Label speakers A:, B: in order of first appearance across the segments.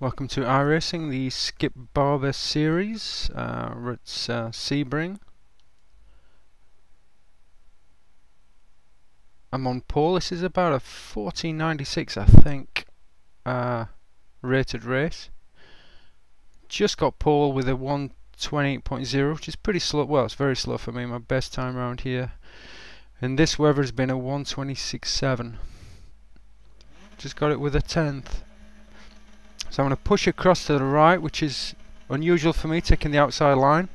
A: Welcome to iRacing, the Skip Barber series. It's Sebring. I'm on pole. This is about a 1496, I think, rated race. Just got pole with a 128.0, which is pretty slow. Well, it's very slow for me. My best time around here. And this weather has been a 126.7. Just got it with a 10th. So I'm going to push across to the right, which is unusual for me, taking the outside line.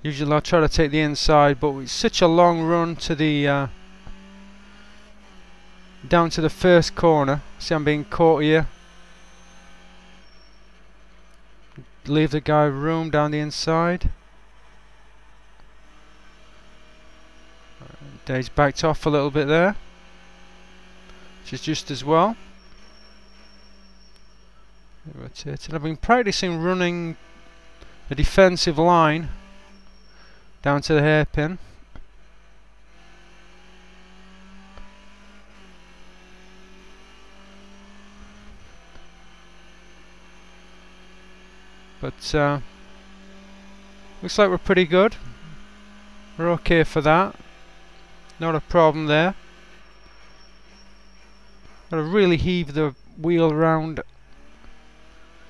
A: Usually I'll try to take the inside, but it's such a long run to the down to the first corner. See, I'm being caught here. Leave the guy room down the inside. He's backed off a little bit there, which is just as well. Rotated. I've been practicing running a defensive line down to the hairpin. But looks like we're pretty good. We're okay for that. Not a problem there. Gotta really heave the wheel around.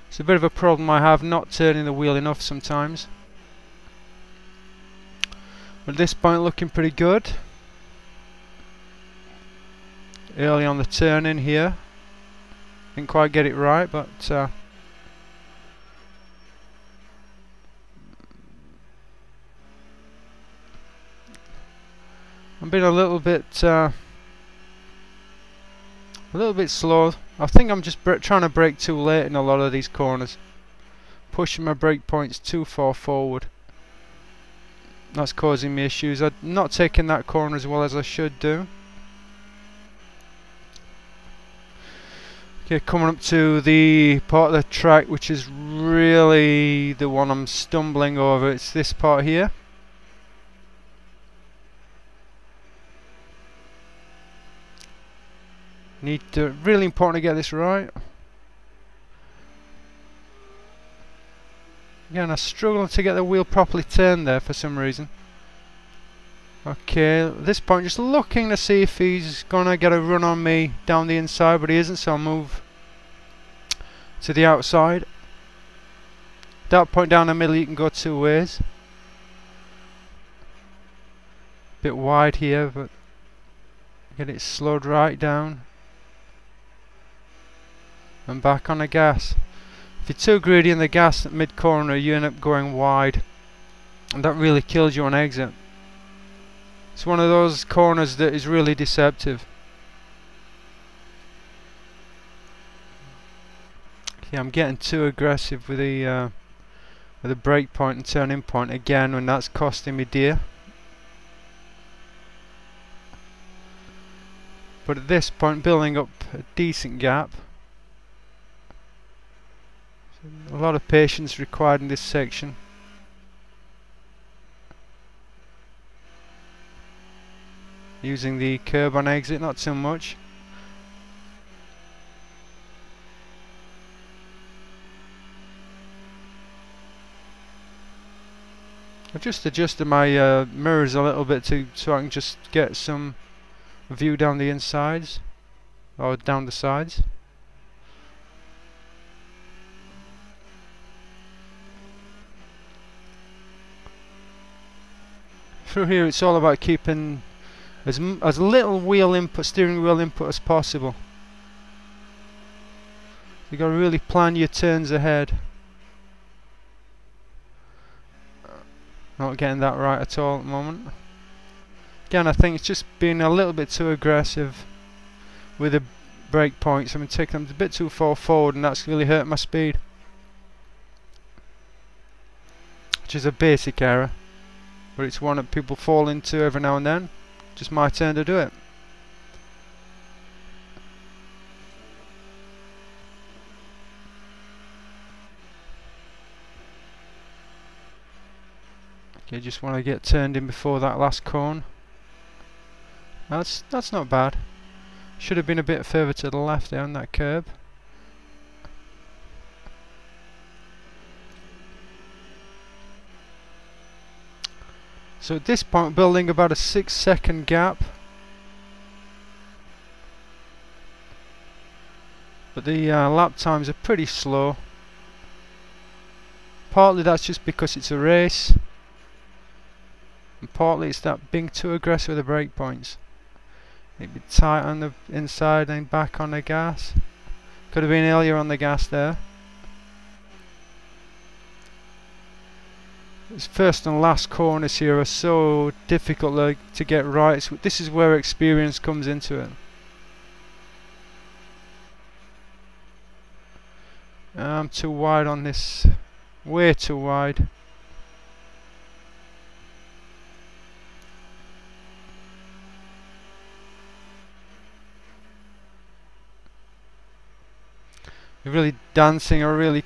A: It's a bit of a problem I have, not turning the wheel enough sometimes. But at this point, looking pretty good. Early on the turn in here. Didn't quite get it right, but I'm being a little bit slow. I think I'm just trying to brake too late in a lot of these corners. Pushing my brake points too far forward. That's causing me issues. I'm not taking that corner as well as I should do. Okay, coming up to the part of the track which is really the one I'm stumbling over. It's this part here. Really important to get this right. Again, I struggle to get the wheel properly turned there for some reason. Okay, at this point just looking to see if he's gonna get a run on me down the inside, but he isn't, so I'll move to the outside. That point down the middle you can go two ways. Bit wide here, but get it slowed right down. And back on the gas. If you're too greedy in the gas at mid-corner, you end up going wide, and that really kills you on exit. It's one of those corners that is really deceptive. Okay, I'm getting too aggressive with the brake point and turning point again, and that's costing me dear. But at this point, building up a decent gap. A lot of patience required in this section. Using the curb on exit, not so much. I've just adjusted my mirrors a little bit so I can just get some view down the insides or down the sides. Through here it's all about keeping as little wheel input, steering wheel input as possible. You got to really plan your turns ahead. Not getting that right at all at the moment. Again, I think it's just being a little bit too aggressive with the brake points. I'm taking them a bit too far forward, and that's really hurting my speed, which is a basic error. But it's one that people fall into every now and then. Just my turn to do it. Okay, just want to get turned in before that last cone. That's not bad. Should have been a bit further to the left there on that curb. So at this point, building about a 6-second gap. But the lap times are pretty slow. Partly that's just because it's a race, and partly it's that being too aggressive with the brake points. It'd be tight on the inside and back on the gas. Could have been earlier on the gas there. This first and last corners here are so difficult to get right. So this is where experience comes into it. I'm too wide on this, way too wide. You're really dancing a really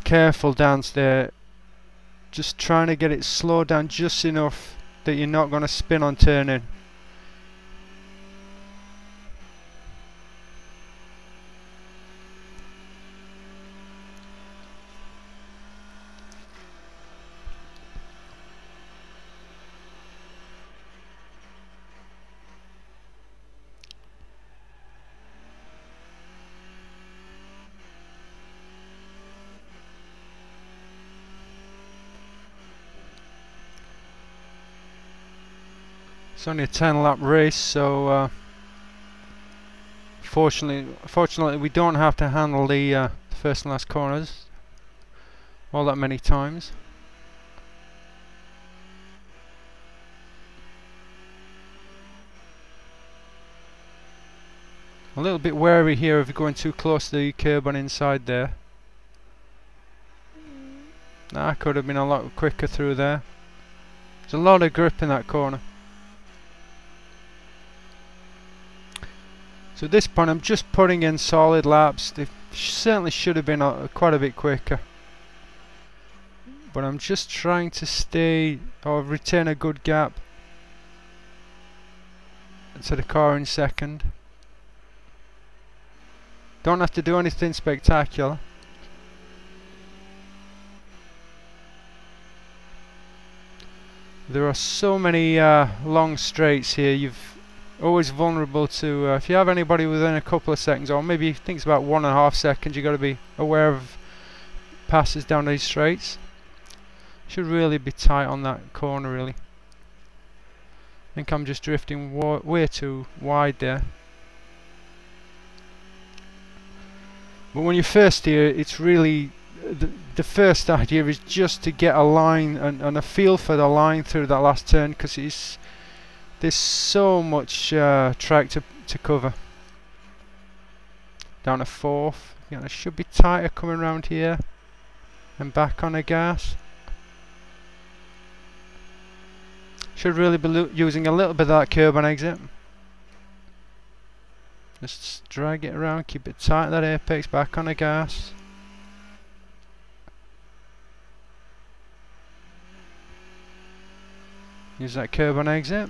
A: careful dance there. Just trying to get it slowed down just enough that you're not going to spin on turning. It's only a 10-lap race, so fortunately we don't have to handle the first and last corners all that many times. A little bit wary here if you're going too close to the curb on inside there. That could have been a lot quicker through there. There's a lot of grip in that corner. So at this point I'm just putting in solid laps. They certainly should have been quite a bit quicker. But I'm just trying to stay or retain a good gap to the car in second. Don't have to do anything spectacular. There are so many long straights here. You've always vulnerable to if you have anybody within a couple of seconds, or maybe thinks about 1.5 seconds, you've got to be aware of passes down these straights. Should really be tight on that corner really. I think I'm just drifting way too wide there. But when you're first here, it's really the first idea is just to get a line and a feel for the line through that last turn, because there's so much track to cover. Down to fourth, you know, it should be tighter coming around here and back on the gas. Should really be using a little bit of that curb on exit. Just drag it around, keep it tight at that apex, back on the gas. Use that curb on exit.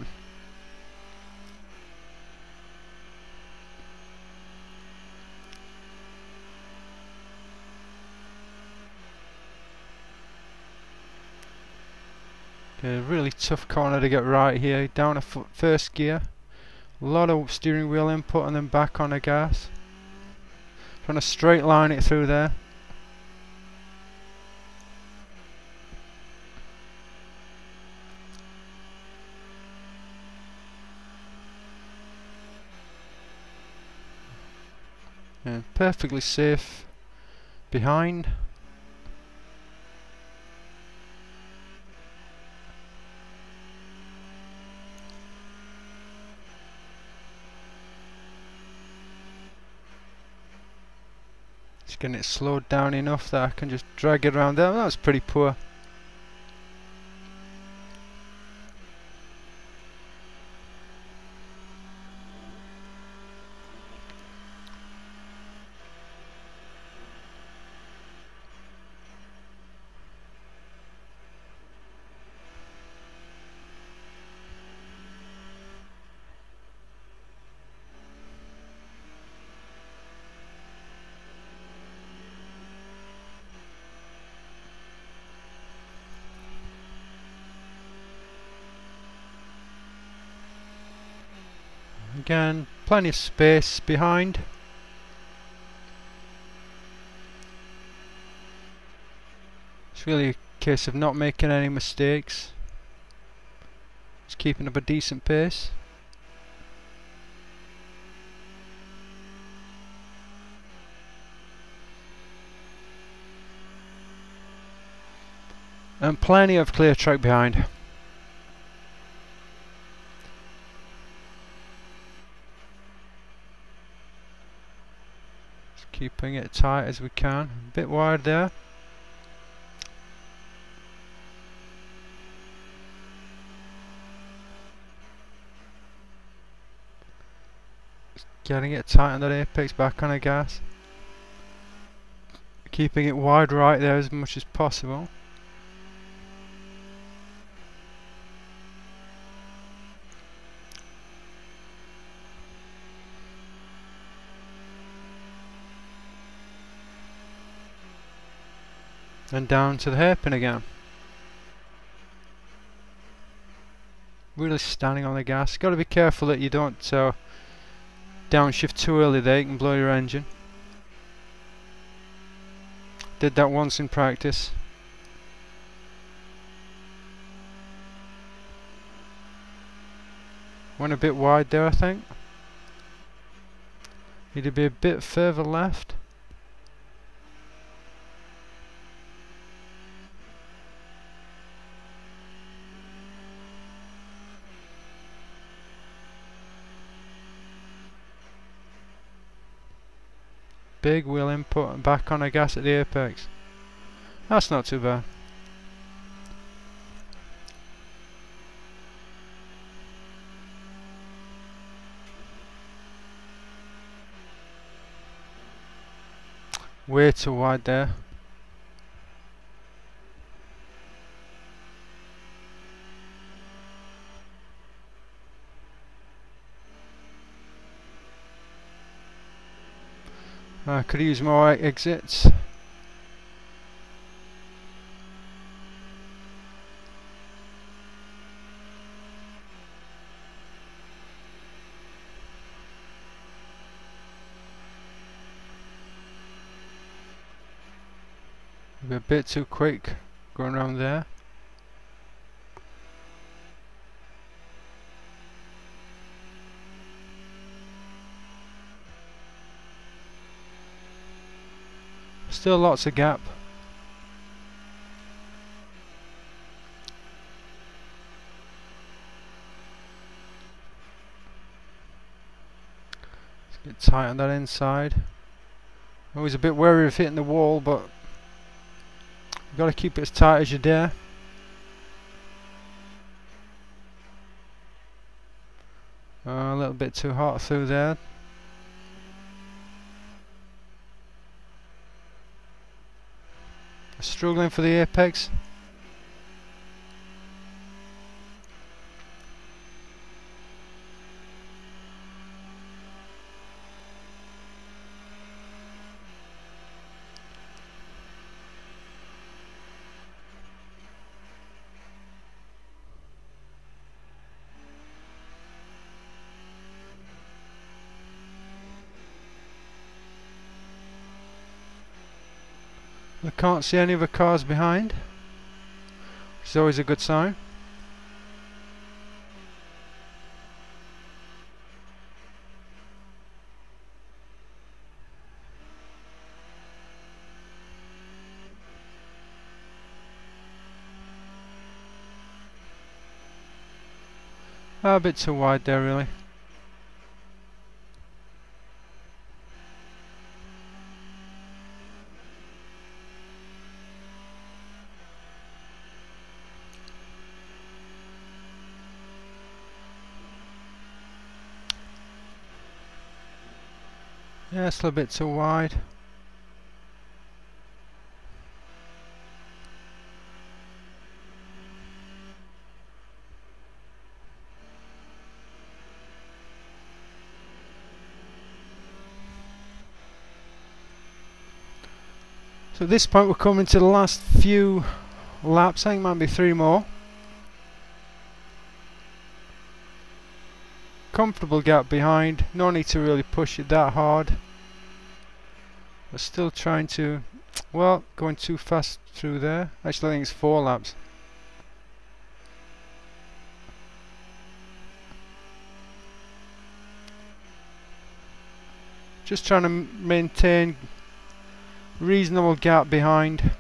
A: Okay, really tough corner to get right here. Down to first gear. A lot of steering wheel input and then back on the gas. Trying to straight line it through there. And perfectly safe behind. Just getting it slowed down enough that I can just drag it around there. That was pretty poor. Again, plenty of space behind. It's really a case of not making any mistakes. Just keeping up a decent pace. And plenty of clear track behind. Just keeping it tight as we can. A bit wide there. Just getting it tight on that apex, back on the gas. Keeping it wide right there as much as possible. And down to the hairpin again. Really standing on the gas. Got to be careful that you don't downshift too early there, you can blow your engine. Did that once in practice. Went a bit wide there, I think. Need to be a bit further left. Big wheel input and back on the gas at the apex. That's not too bad. Way too wide there. I could use more exits. Maybe a bit too quick going around there. Still lots of gap. Let's get tight on that inside. Always a bit wary of hitting the wall, but you've got to keep it as tight as you dare. A little bit too hot through there. Struggling for the apex. I can't see any of the cars behind, which is always a good sign. A bit too wide there, really. Yeah, it's a little bit too wide. So at this point we're coming to the last few laps. I think it might be 3 more. comfortable gap behind. No need to really push it that hard. But still trying to, well, going too fast through there. Actually, I think it's 4 laps. Just trying to maintain reasonable gap behind.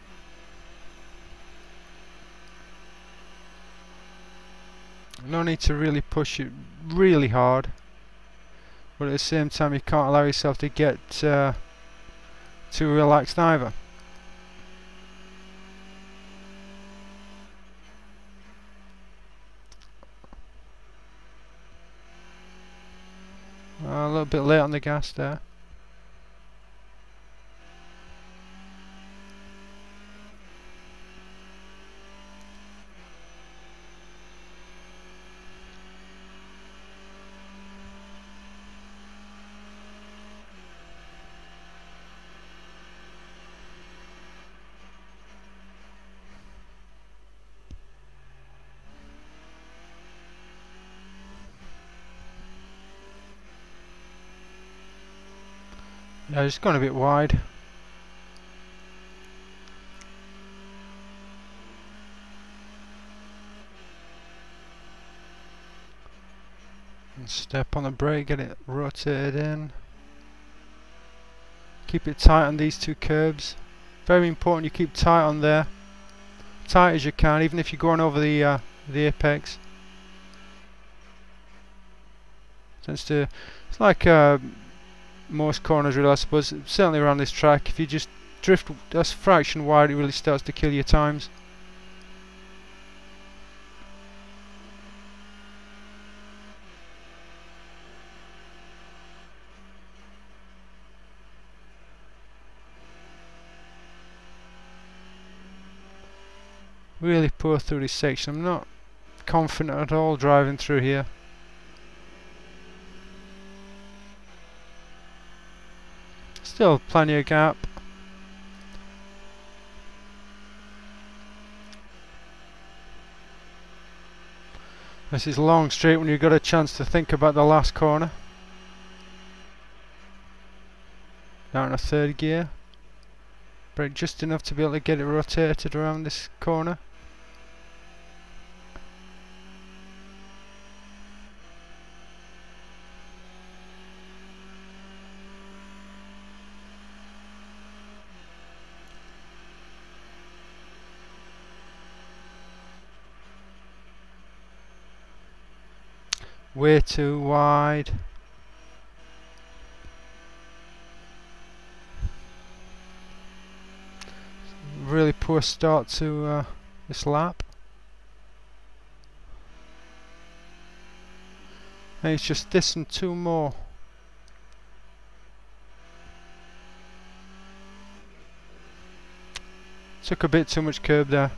A: No need to really push it really hard, but at the same time you can't allow yourself to get too relaxed either. A little bit late on the gas there. Yeah, it's gone a bit wide. And step on the brake, get it rotated in. Keep it tight on these 2 curbs. Very important you keep tight on there. Tight as you can, even if you're going over the apex. Tends to, it's like most corners really, I suppose, certainly around this track. If you just drift just a fraction wide, it really starts to kill your times. Really poor through this section. I'm not confident at all driving through here. Still plenty of gap. This is long straight when you've got a chance to think about the last corner. Down to 3rd gear. Brake just enough to be able to get it rotated around this corner. Way too wide. Really poor start to this lap. And it's just this and 2 more. Took a bit too much curb there.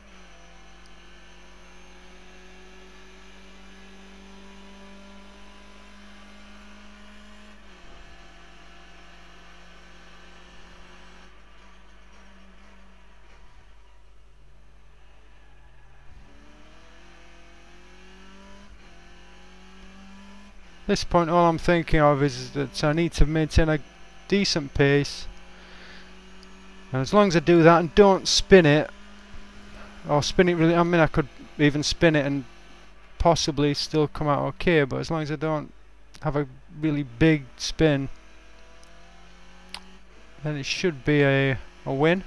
A: At this point all I'm thinking of is that I need to maintain a decent pace, and as long as I do that and don't spin it, or spin it really, I mean I could even spin it and possibly still come out okay, but as long as I don't have a really big spin, then it should be a win.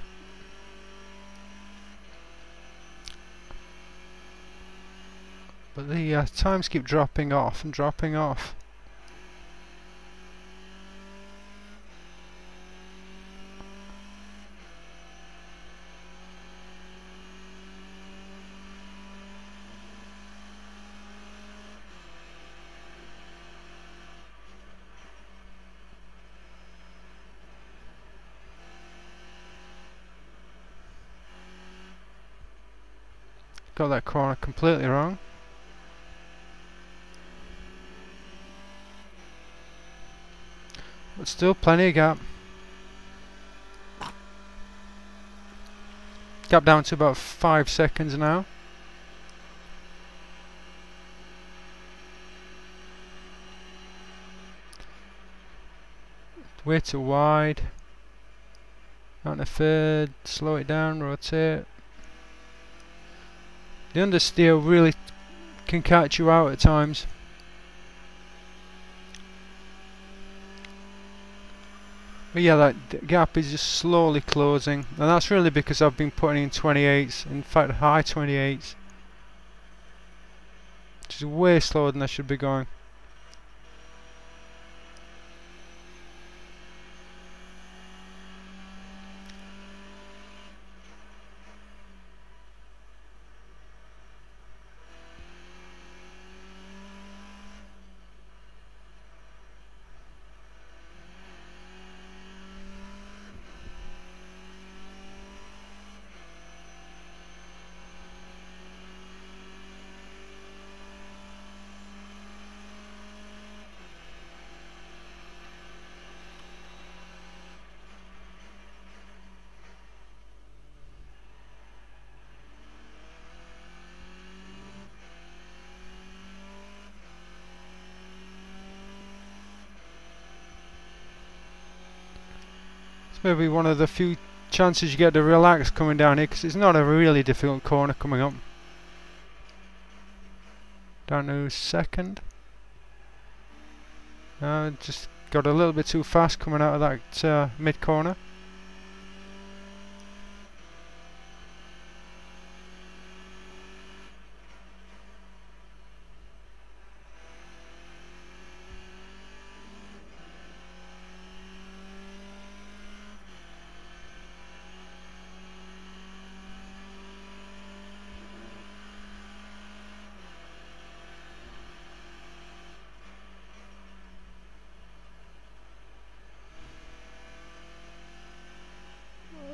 A: But the times keep dropping off and dropping off. Got that corner completely wrong. But still plenty of gap. Gap down to about 5 seconds now. Way too wide. Out in a third, slow it down, rotate. The understeer really can catch you out at times. But yeah, that gap is just slowly closing, and that's really because I've been putting in 28s, in fact high 28s, which is way slower than I should be going. Maybe one of the few chances you get to relax coming down here, because it's not a really difficult corner coming up. Down to second. Just got a little bit too fast coming out of that mid corner.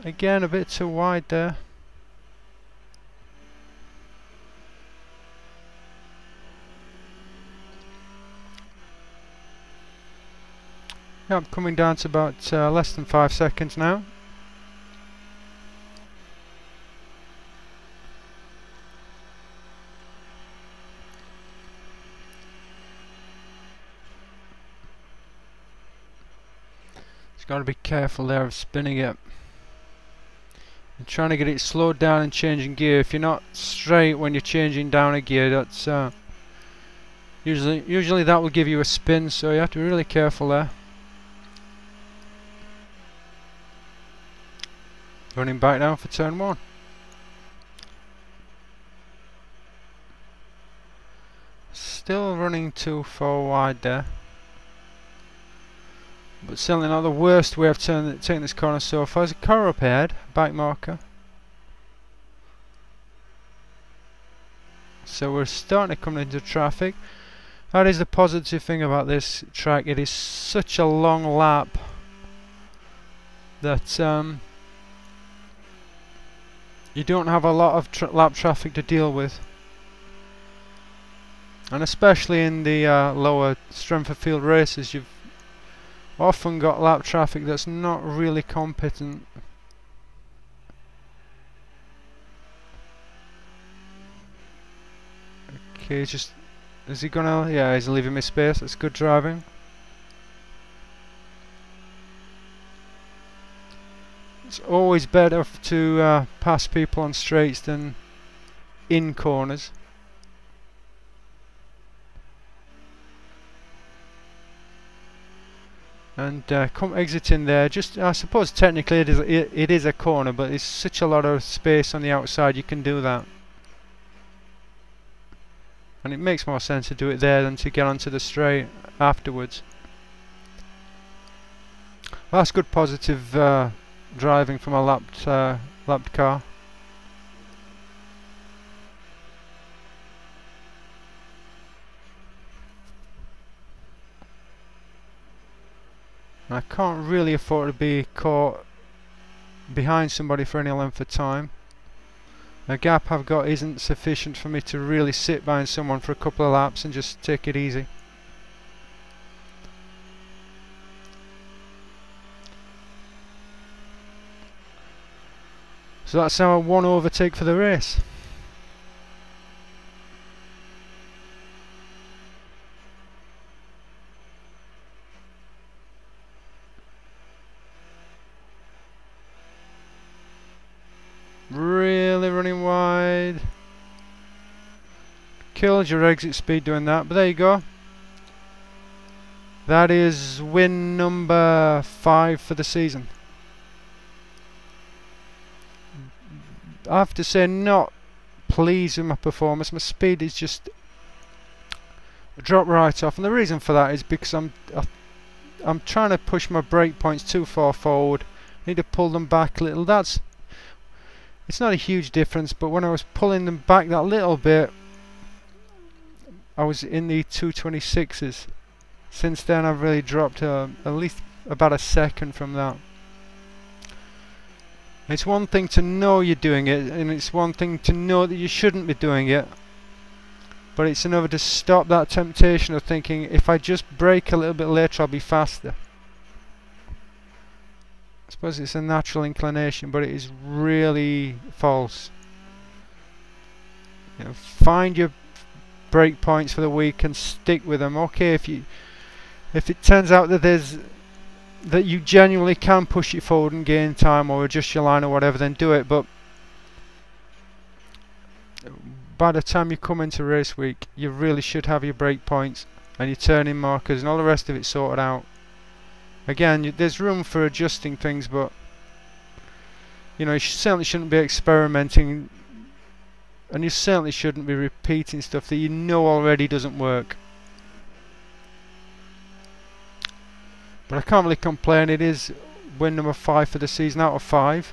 A: Again, a bit too wide there. Yeah, I'm coming down to about less than 5 seconds now. Just got to be careful there of spinning it. And trying to get it slowed down and changing gear. If you're not straight when you're changing down a gear, that's usually that will give you a spin, so you have to be really careful there. Running back now for turn 1. Still running too far wide there, but certainly not the worst way of taking this corner so far. There's a car up ahead, bike marker. So we're starting to come into traffic. That is the positive thing about this track. It is such a long lap that you don't have a lot of lap traffic to deal with. And especially in the lower strength of field races, you've often got lap traffic that's not really competent. Okay, just is he gonna? Yeah, he's leaving me space. That's good driving. It's always better to pass people on straights than in corners. And come exiting there, just I suppose technically it is a corner, but it's such a lot of space on the outside, you can do that. And it makes more sense to do it there than to get onto the straight afterwards. Well, that's good positive driving from a lapped car. I can't really afford to be caught behind somebody for any length of time. The gap I've got isn't sufficient for me to really sit behind someone for a couple of laps and just take it easy. So that's our one overtake for the race. killed your exit speed doing that, but there you go. That is win number 5 for the season. I have to say, not pleased with my performance. My speed is just dropped right off, and the reason for that is because I'm trying to push my brake points too far forward. I need to pull them back a little. It's not a huge difference, but when I was pulling them back that little bit, I was in the 226s. Since then I've really dropped at least about a second from that. It's one thing to know you're doing it, and it's one thing to know that you shouldn't be doing it, but it's another to stop that temptation of thinking, if I just brake a little bit later I'll be faster. I suppose it's a natural inclination, but it is really false. You know, find your brake points for the week and stick with them. Okay, if it turns out that you genuinely can push it forward and gain time or adjust your line or whatever, then do it. But by the time you come into race week, you really should have your brake points and your turning markers and all the rest of it sorted out. Again, there's room for adjusting things, but you know, you certainly shouldn't be experimenting, and you certainly shouldn't be repeating stuff that you know already doesn't work. But I can't really complain. It is win number 5 for the season out of 5.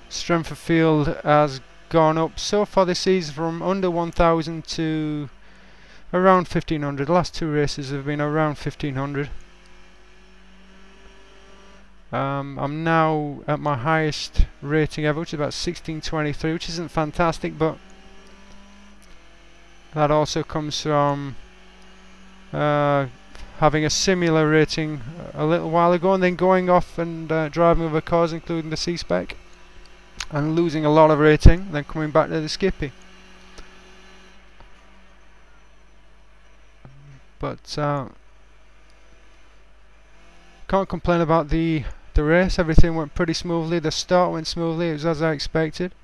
A: Strength of field has gone up so far this season from under 1,000 to around 1,500. The last 2 races have been around 1,500. I'm now at my highest rating ever, which is about 1623, which isn't fantastic, but that also comes from having a similar rating a little while ago and then going off and driving other cars, including the C-Spec, and losing a lot of rating, then coming back to the Skippy. But can't complain about the race. Everything went pretty smoothly. The start went smoothly. It was as I expected.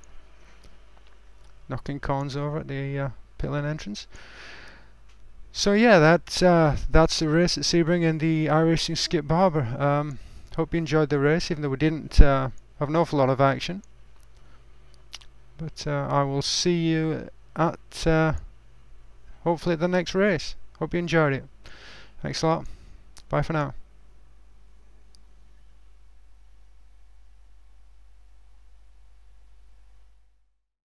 A: Knocking corns over at the pit lane entrance. So yeah, that's the race at Sebring and the iRacing Skip Barber. Hope you enjoyed the race, even though we didn't have an awful lot of action. But I will see you at hopefully the next race. Hope you enjoyed it. Thanks a lot. Bye for now.